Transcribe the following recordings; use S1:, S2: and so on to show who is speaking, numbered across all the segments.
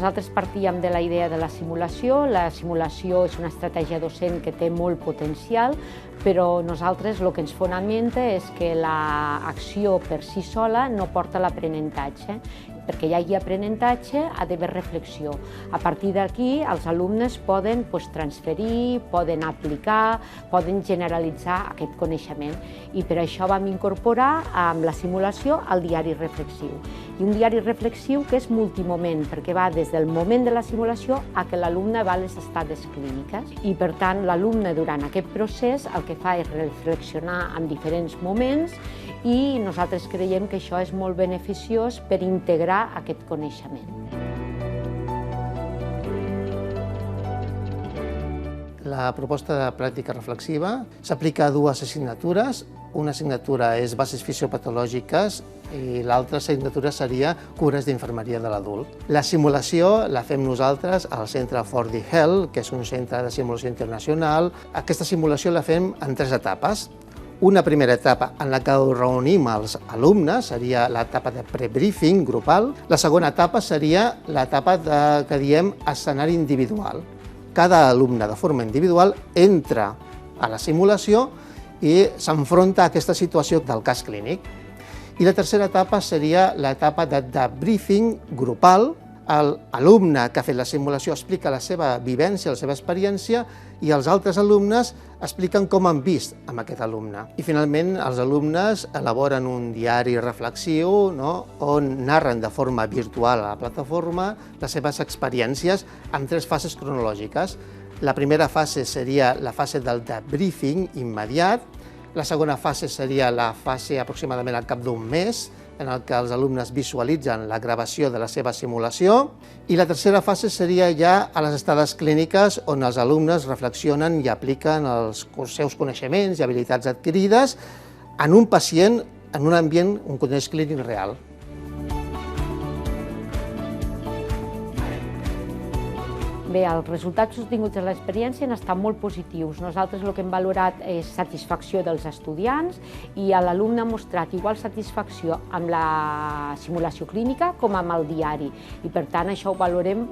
S1: Nosaltres partíem de la idea de la simulació. La simulació és una estratègia docent que té molt potencial, però nosaltres el que ens fonamenta és que l'acció per si sola no porta a l'aprenentatge. Perquè hi hagi aprenentatge ha d'haver reflexió. A partir d'aquí els alumnes poden transferir, poden aplicar, poden generalitzar aquest coneixement. I per això vam incorporar amb la simulació el diari reflexiu. I un diari reflexiu que és multimoment, perquè va des del moment de la simulació a que l'alumne va a les estades clíniques. I per tant l'alumne durant aquest procés el que fa és reflexionar en diferents moments i nosaltres creiem que això és molt beneficiós per integrar aquest coneixement.
S2: La proposta de pràctica reflexiva s'aplica a dues assignatures. Una assignatura és bases fisiopatològiques i l'altra assignatura seria cures d'infermeria de l'adult. La simulació la fem nosaltres al centre 4D Health, que és un centre de simulació internacional. Aquesta simulació la fem en 3 etapes. Una primera etapa en la que reunim els alumnes, seria l'etapa de prebriefing grupal. La segona etapa seria l'etapa que diem escenari individual. Cada alumne de forma individual entra a la simulació i s'enfronta a aquesta situació del cas clínic. I la tercera etapa seria l'etapa de debriefing grupal. L'alumne que ha fet la simulació explica la seva vivència, la seva experiència, i els altres alumnes expliquen com han vist amb aquest alumne. I finalment els alumnes elaboren un diari reflexiu on narren de forma virtual a la plataforma les seves experiències en 3 fases cronològiques. La primera fase seria la fase del debriefing immediat, la segona fase seria la fase aproximadament al cap d'un mes, en el que els alumnes visualitzen la gravació de la seva simulació, i la tercera fase seria ja a les estades clíniques on els alumnes reflexionen i apliquen els seus coneixements i habilitats adquirides en un pacient, en un ambient, un context clínic real.
S1: Bé, els resultats obtinguts de l'experiència han estat molt positius. Nosaltres el que hem valorat és satisfacció dels estudiants i l'alumne ha mostrat igual satisfacció amb la simulació clínica com amb el diari. I per tant això ho valorem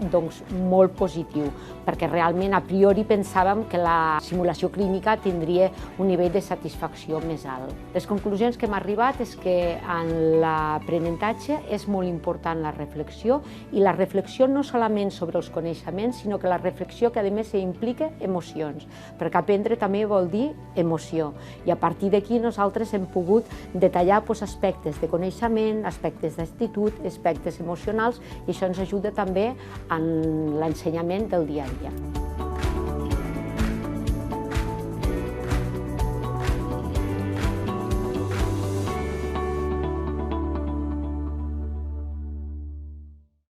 S1: molt positiu, perquè realment a priori pensàvem que la simulació clínica tindria un nivell de satisfacció més alt. Les conclusions que hem arribat és que en l'aprenentatge és molt important la reflexió, i la reflexió no solament sobre els coneixements, sinó que la reflexió que a més implica emocions, perquè aprendre també vol dir emoció. I a partir d'aquí nosaltres hem pogut detallar aspectes de coneixement, aspectes d'actitud, aspectes emocionals, i això ens ajuda també en l'ensenyament del dia a dia.